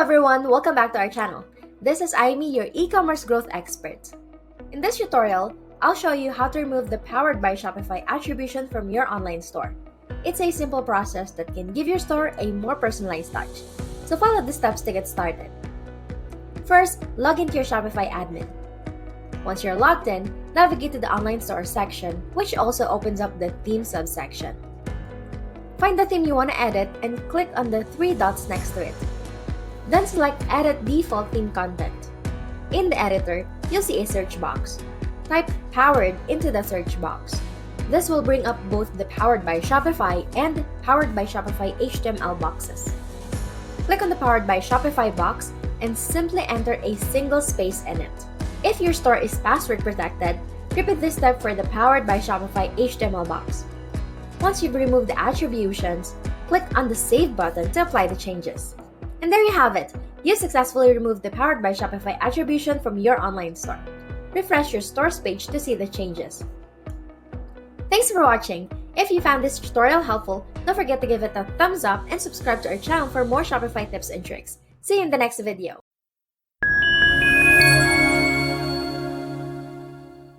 everyone, welcome back to our channel. This is Aimee, your e-commerce growth expert. In this tutorial, I'll show you how to remove the Powered by Shopify attribution from your online store. It's a simple process that can give your store a more personalized touch. So follow the steps to get started. First, log into your Shopify admin. Once you're logged in, navigate to the online store section, which also opens up the theme subsection. Find the theme you want to edit and click on the three dots next to it. Then select Edit Default Theme Content. In the editor, you'll see a search box. Type Powered into the search box. This will bring up both the Powered by Shopify and Powered by Shopify HTML boxes. Click on the Powered by Shopify box and simply enter a single space in it. If your store is password protected, repeat this step for the Powered by Shopify HTML box. Once you've removed the attributions, click on the Save button to apply the changes. And there you have it! You successfully removed the Powered by Shopify attribution from your online store. Refresh your store's page to see the changes. Thanks for watching! If you found this tutorial helpful, don't forget to give it a thumbs up and subscribe to our channel for more Shopify tips and tricks. See you in the next video!